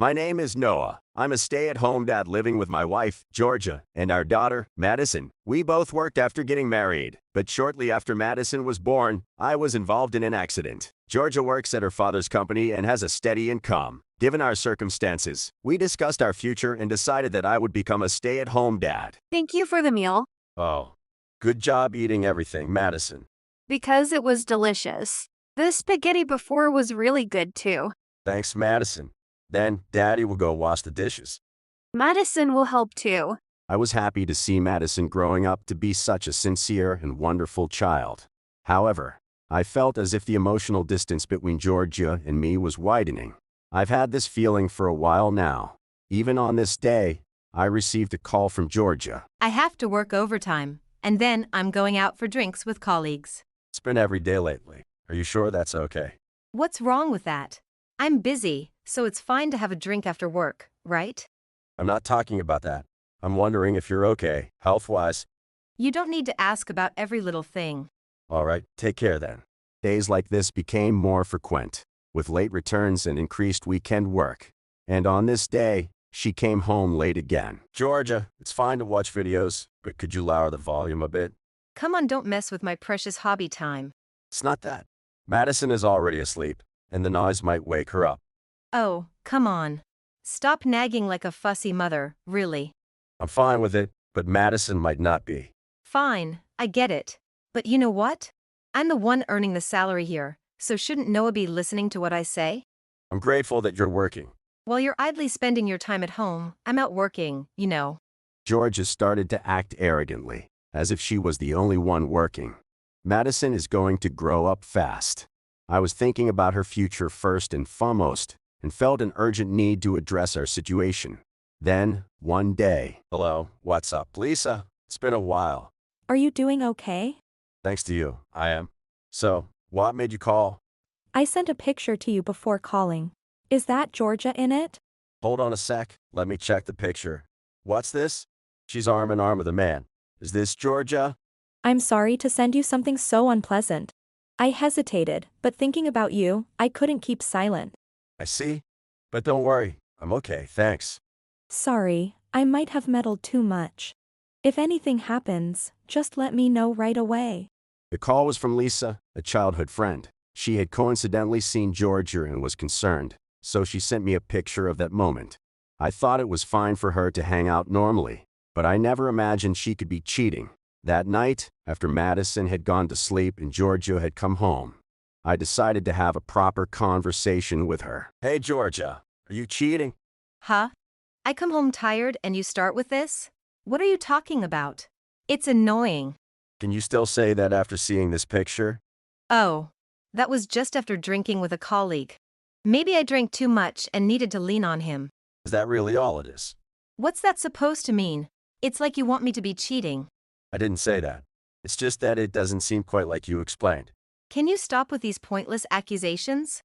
My name is Noah. I'm a stay-at-home dad living with my wife, Georgia, and our daughter, Madison. We both worked after getting married, but shortly after Madison was born, I was involved in an accident. Georgia works at her father's company and has a steady income. Given our circumstances, we discussed our future and decided that I would become a stay-at-home dad. Thank you for the meal. Oh, good job eating everything, Madison. Because it was delicious. The spaghetti before was really good too. Thanks, Madison. Then, Daddy will go wash the dishes. Madison will help too. I was happy to see Madison growing up to be such a sincere and wonderful child. However, I felt as if the emotional distance between Georgia and me was widening. I've had this feeling for a while now. Even on this day, I received a call from Georgia. I have to work overtime, and then I'm going out for drinks with colleagues. It's been every day lately. Are you sure that's okay? What's wrong with that? I'm busy, so it's fine to have a drink after work, right? I'm not talking about that. I'm wondering if you're okay, health-wise. You don't need to ask about every little thing. All right, take care then. Days like this became more frequent, with late returns and increased weekend work. And on this day, she came home late again. Georgia, it's fine to watch videos, but could you lower the volume a bit? Come on, don't mess with my precious hobby time. It's not that. Madison is already asleep, and the noise might wake her up. Oh, come on. Stop nagging like a fussy mother, really. I'm fine with it, but Madison might not be. Fine, I get it. But you know what? I'm the one earning the salary here, so shouldn't Noah be listening to what I say? I'm grateful that you're working. While you're idly spending your time at home, I'm out working, you know. Georgia started to act arrogantly, as if she was the only one working. Madison is going to grow up fast. I was thinking about her future first and foremost, and felt an urgent need to address our situation. Then, one day, hello, what's up, Lisa? It's been a while. Are you doing okay? Thanks to you, I am. So, what made you call? I sent a picture to you before calling. Is that Georgia in it? Hold on a sec, let me check the picture. What's this? She's arm in arm with a man. Is this Georgia? I'm sorry to send you something so unpleasant. I hesitated, but thinking about you, I couldn't keep silent. I see. But don't worry, I'm okay, thanks. Sorry, I might have meddled too much. If anything happens, just let me know right away. The call was from Lisa, a childhood friend. She had coincidentally seen Georgia and was concerned, so she sent me a picture of that moment. I thought it was fine for her to hang out normally, but I never imagined she could be cheating. That night, after Madison had gone to sleep and Georgia had come home, I decided to have a proper conversation with her. Hey Georgia, are you cheating? Huh? I come home tired and you start with this? What are you talking about? It's annoying. Can you still say that after seeing this picture? Oh, that was just after drinking with a colleague. Maybe I drank too much and needed to lean on him. Is that really all it is? What's that supposed to mean? It's like you want me to be cheating. I didn't say that. It's just that it doesn't seem quite like you explained. Can you stop with these pointless accusations?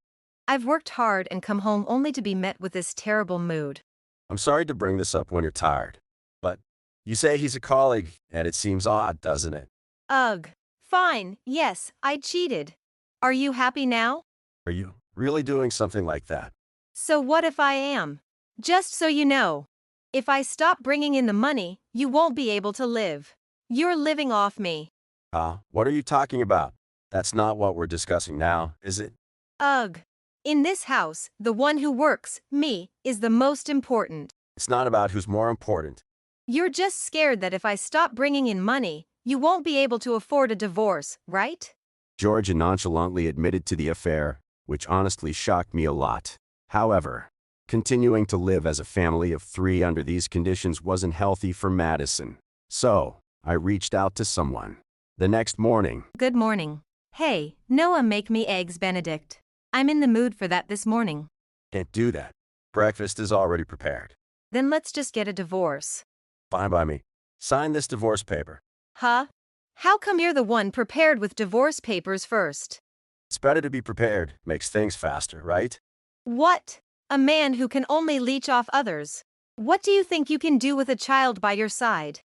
I've worked hard and come home only to be met with this terrible mood. I'm sorry to bring this up when you're tired, but you say he's a colleague, and it seems odd, doesn't it? Ugh. Fine, yes, I cheated. Are you happy now? Are you really doing something like that? So what if I am? Just so you know, if I stop bringing in the money, you won't be able to live. You're living off me. What are you talking about? That's not what we're discussing now, is it? Ugh. In this house, the one who works, me, is the most important. It's not about who's more important. You're just scared that if I stop bringing in money, you won't be able to afford a divorce, right? Georgia nonchalantly admitted to the affair, which honestly shocked me a lot. However, continuing to live as a family of 3 under these conditions wasn't healthy for Madison. So, I reached out to someone. The next morning. Good morning. Hey, Noah, make me eggs Benedict. I'm in the mood for that this morning. Can't do that. Breakfast is already prepared. Then let's just get a divorce. Fine by me. Sign this divorce paper. Huh? How come you're the one prepared with divorce papers first? It's better to be prepared. Makes things faster, right? What? A man who can only leech off others. What do you think you can do with a child by your side?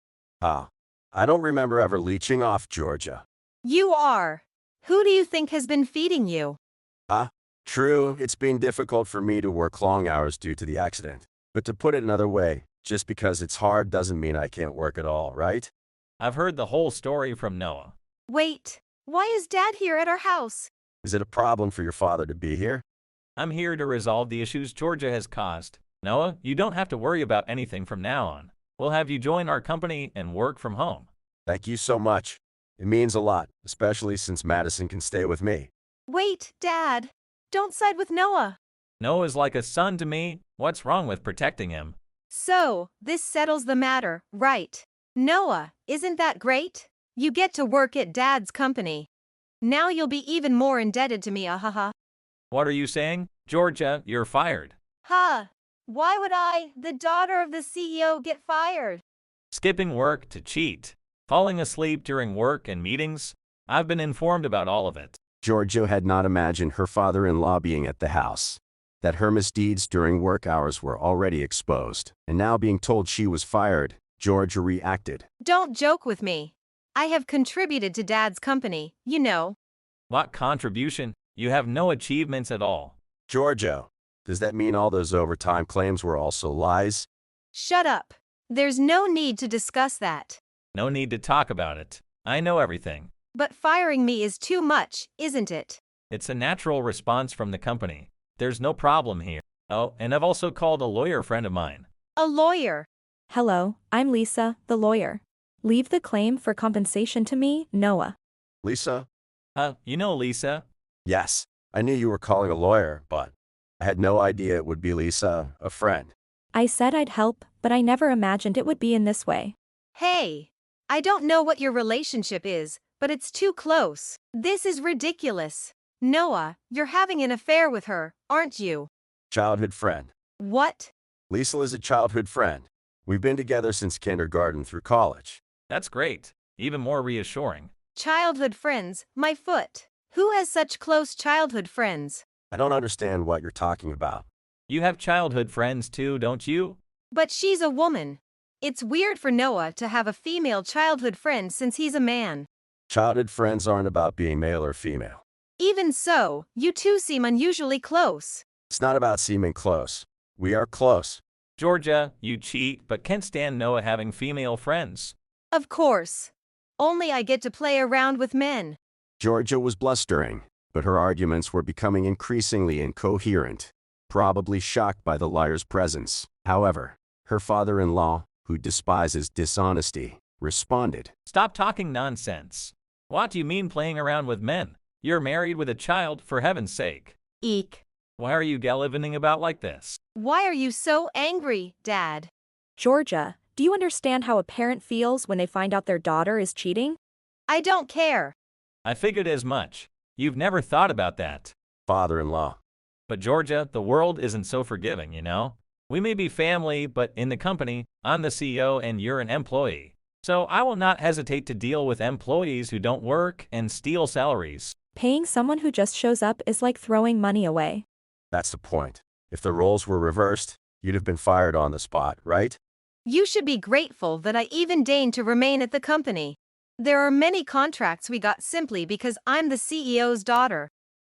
I don't remember ever leeching off Georgia. You are. Who do you think has been feeding you? True, it's been difficult for me to work long hours due to the accident. But to put it another way, just because it's hard doesn't mean I can't work at all, right? I've heard the whole story from Noah. Wait, why is Dad here at our house? Is it a problem for your father to be here? I'm here to resolve the issues Georgia has caused. Noah, you don't have to worry about anything from now on. We'll have you join our company and work from home. Thank you so much. It means a lot, especially since Madison can stay with me. Wait, Dad. Don't side with Noah. Noah's like a son to me. What's wrong with protecting him? So, this settles the matter, right? Noah, isn't that great? You get to work at Dad's company. Now you'll be even more indebted to me, ahaha. What are you saying? Georgia, you're fired. Huh. Why would I, the daughter of the CEO, get fired? Skipping work to cheat. Falling asleep during work and meetings. I've been informed about all of it. Giorgio had not imagined her father-in-law being at the house. That her misdeeds during work hours were already exposed, and now being told she was fired, Giorgio reacted. Don't joke with me. I have contributed to Dad's company, you know. What contribution? You have no achievements at all. Giorgio, does that mean all those overtime claims were also lies? Shut up. There's no need to discuss that. No need to talk about it. I know everything. But firing me is too much, isn't it? It's a natural response from the company. There's no problem here. Oh, and I've also called a lawyer friend of mine. A lawyer. Hello, I'm Lisa, the lawyer. Leave the claim for compensation to me, Noah. Lisa? You know Lisa? Yes, I knew you were calling a lawyer, but I had no idea it would be Lisa, a friend. I said I'd help, but I never imagined it would be in this way. Hey, I don't know what your relationship is, but it's too close. This is ridiculous. Noah, you're having an affair with her, aren't you? Childhood friend. What? Lisa is a childhood friend. We've been together since kindergarten through college. That's great. Even more reassuring. Childhood friends, my foot. Who has such close childhood friends? I don't understand what you're talking about. You have childhood friends too, don't you? But she's a woman. It's weird for Noah to have a female childhood friend since he's a man. Childhood friends aren't about being male or female. Even so, you two seem unusually close. It's not about seeming close. We are close. Georgia, you cheat, but can't stand Noah having female friends. Of course. Only I get to play around with men. Georgia was blustering, but her arguments were becoming increasingly incoherent, probably shocked by the liar's presence. However, her father-in-law, who despises dishonesty, responded. Stop talking nonsense. What do you mean playing around with men? You're married with a child, for heaven's sake. Eek. Why are you gallivanting about like this? Why are you so angry, Dad? Georgia, do you understand how a parent feels when they find out their daughter is cheating? I don't care. I figured as much. You've never thought about that. Father-in-law. But Georgia, the world isn't so forgiving, you know? We may be family, but in the company, I'm the CEO and you're an employee. So I will not hesitate to deal with employees who don't work and steal salaries. Paying someone who just shows up is like throwing money away. That's the point. If the roles were reversed, you'd have been fired on the spot, right? You should be grateful that I even deigned to remain at the company. There are many contracts we got simply because I'm the CEO's daughter.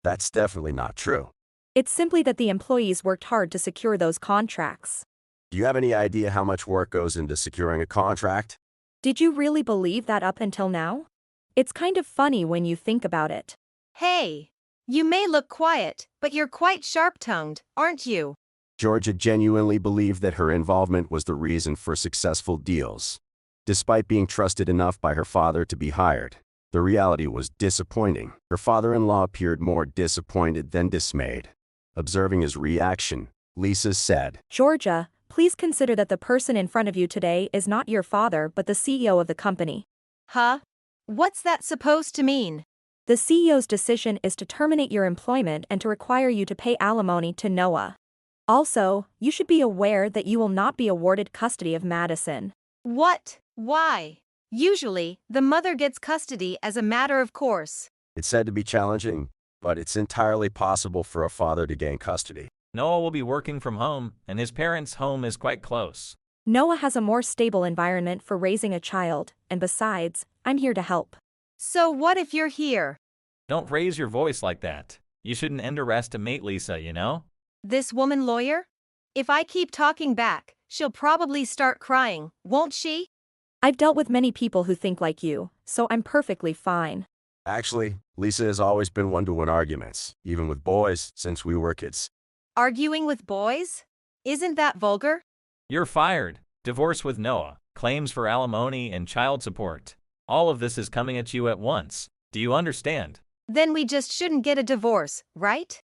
That's definitely not true. It's simply that the employees worked hard to secure those contracts. Do you have any idea how much work goes into securing a contract? Did you really believe that up until now? It's kind of funny when you think about it. Hey, you may look quiet, but you're quite sharp-tongued, aren't you? Georgia genuinely believed that her involvement was the reason for successful deals. Despite being trusted enough by her father to be hired, the reality was disappointing. Her father-in-law appeared more disappointed than dismayed. Observing his reaction, Lisa said, Georgia, please consider that the person in front of you today is not your father but the CEO of the company. Huh? What's that supposed to mean? The CEO's decision is to terminate your employment and to require you to pay alimony to Noah. Also, you should be aware that you will not be awarded custody of Madison. What? Why? Usually, the mother gets custody as a matter of course. It's said to be challenging, but it's entirely possible for a father to gain custody. Noah will be working from home, and his parents' home is quite close. Noah has a more stable environment for raising a child, and besides, I'm here to help. So what if you're here? Don't raise your voice like that. You shouldn't underestimate Lisa, you know? This woman lawyer? If I keep talking back, she'll probably start crying, won't she? I've dealt with many people who think like you, so I'm perfectly fine. Actually, Lisa has always been one to win arguments, even with boys, since we were kids. Arguing with boys? Isn't that vulgar? You're fired. Divorce with Noah. Claims for alimony and child support. All of this is coming at you at once. Do you understand? Then we just shouldn't get a divorce, right?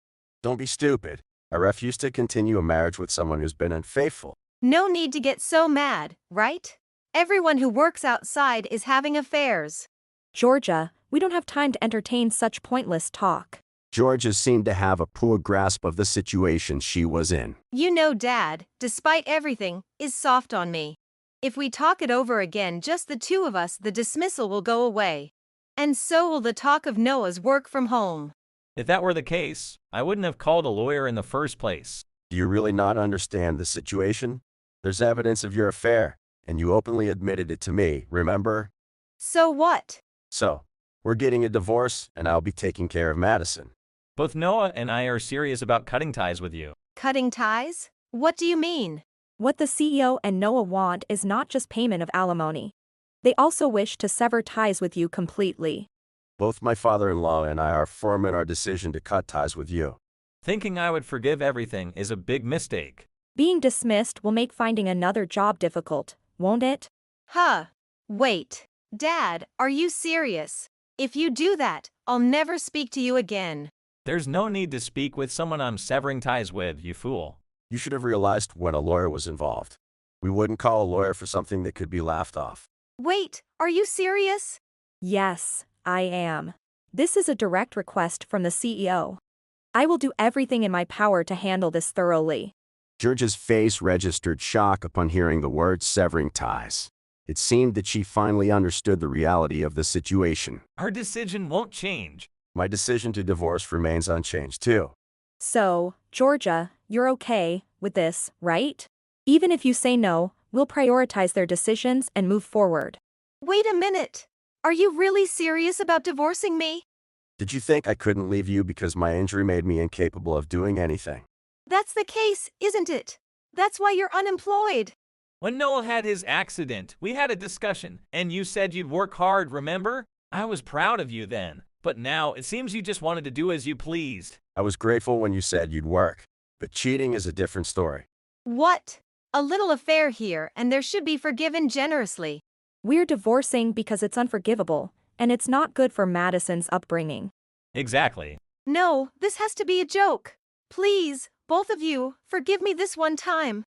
Don't be stupid. I refuse to continue a marriage with someone who's been unfaithful. No need to get so mad, right? Everyone who works outside is having affairs. Georgia, we don't have time to entertain such pointless talk. Georgia seemed to have a poor grasp of the situation she was in. You know Dad, despite everything, is soft on me. If we talk it over again, just the two of us, the dismissal will go away. And so will the talk of Noah's work from home. If that were the case, I wouldn't have called a lawyer in the first place. Do you really not understand the situation? There's evidence of your affair, and you openly admitted it to me, remember? So what? So, we're getting a divorce, and I'll be taking care of Madison. Both Noah and I are serious about cutting ties with you. Cutting ties? What do you mean? What the CEO and Noah want is not just payment of alimony. They also wish to sever ties with you completely. Both my father-in-law and I are firm in our decision to cut ties with you. Thinking I would forgive everything is a big mistake. Being dismissed will make finding another job difficult, won't it? Huh. Wait. Dad, are you serious? If you do that, I'll never speak to you again. There's no need to speak with someone I'm severing ties with, you fool. You should have realized when a lawyer was involved. We wouldn't call a lawyer for something that could be laughed off. Wait, are you serious? Yes, I am. This is a direct request from the CEO. I will do everything in my power to handle this thoroughly. Georgia's face registered shock upon hearing the word severing ties. It seemed that she finally understood the reality of the situation. Our decision won't change. My decision to divorce remains unchanged too. So, Georgia, you're okay with this, right? Even if you say no, we'll prioritize their decisions and move forward. Wait a minute. Are you really serious about divorcing me? Did you think I couldn't leave you because my injury made me incapable of doing anything? That's the case, isn't it? That's why you're unemployed. When Noah had his accident, we had a discussion, and you said you'd work hard, remember? I was proud of you then, but now it seems you just wanted to do as you pleased. I was grateful when you said you'd work, but cheating is a different story. What? A little affair here, and there should be forgiven generously. We're divorcing because it's unforgivable, and it's not good for Madison's upbringing. Exactly. No, this has to be a joke. Please, both of you, forgive me this one time.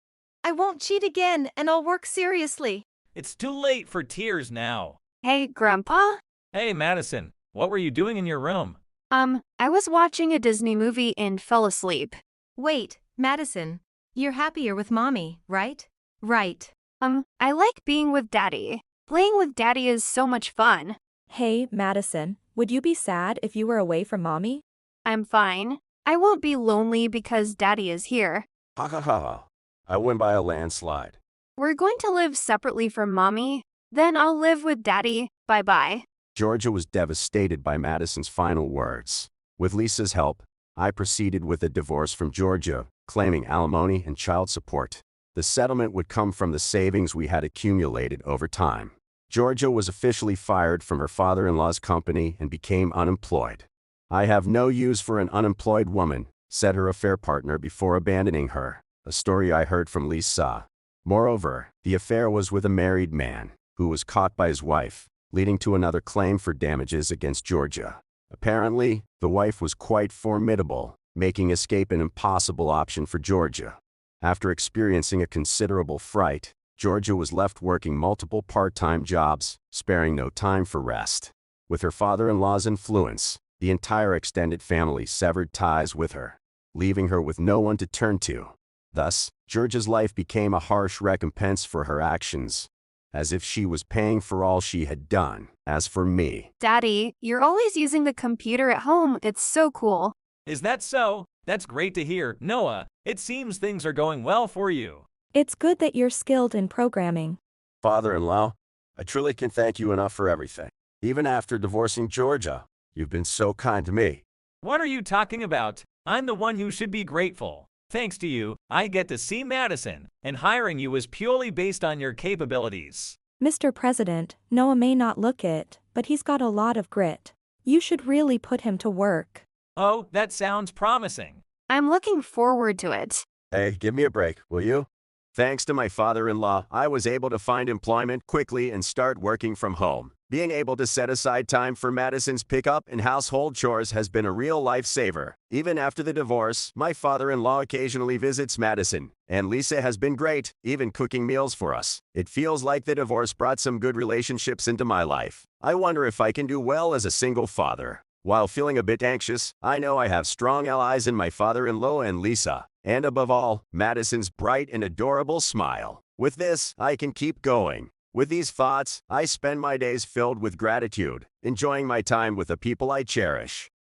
I won't cheat again, and I'll work seriously. It's too late for tears now. Hey, Grandpa? Hey, Madison, what were you doing in your room? I was watching a Disney movie and fell asleep. Wait, Madison, you're happier with Mommy, right? Right. I like being with Daddy. Playing with Daddy is so much fun. Hey, Madison, would you be sad if you were away from Mommy? I'm fine. I won't be lonely because Daddy is here. Ha ha ha ha. I win by a landslide. We're going to live separately from Mommy. Then I'll live with Daddy. Bye-bye. Georgia was devastated by Madison's final words. With Lisa's help, I proceeded with a divorce from Georgia, claiming alimony and child support. The settlement would come from the savings we had accumulated over time. Georgia was officially fired from her father-in-law's company and became unemployed. I have no use for an unemployed woman, said her affair partner before abandoning her, a story I heard from Lisa. Moreover, the affair was with a married man, who was caught by his wife, leading to another claim for damages against Georgia. Apparently, the wife was quite formidable, making escape an impossible option for Georgia. After experiencing a considerable fright, Georgia was left working multiple part-time jobs, sparing no time for rest. With her father-in-law's influence, the entire extended family severed ties with her, leaving her with no one to turn to. Thus, Georgia's life became a harsh recompense for her actions, as if she was paying for all she had done. As for me, Daddy, you're always using the computer at home. It's so cool. Is that so? That's great to hear, Noah. It seems things are going well for you. It's good that you're skilled in programming. father-in-law, I truly can thank you enough for everything. Even after divorcing Georgia, you've been so kind to me. What are you talking about? I'm the one who should be grateful. Thanks to you, I get to see Madison, and hiring you was purely based on your capabilities. Mr. President, Noah may not look it, but he's got a lot of grit. You should really put him to work. Oh, that sounds promising. I'm looking forward to it. Hey, give me a break, will you? Thanks to my father-in-law, I was able to find employment quickly and start working from home. Being able to set aside time for Madison's pickup and household chores has been a real lifesaver. Even after the divorce, my father-in-law occasionally visits Madison, and Lisa has been great, even cooking meals for us. It feels like the divorce brought some good relationships into my life. I wonder if I can do well as a single father. While feeling a bit anxious, I know I have strong allies in my father-in-law and Lisa, and above all, Madison's bright and adorable smile. With this, I can keep going. With these thoughts, I spend my days filled with gratitude, enjoying my time with the people I cherish.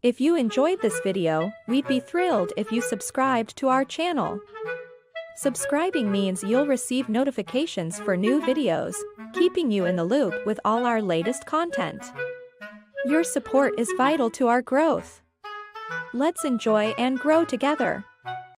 If you enjoyed this video, we'd be thrilled if you subscribed to our channel. Subscribing means you'll receive notifications for new videos, keeping you in the loop with all our latest content. Your support is vital to our growth. Let's enjoy and grow together.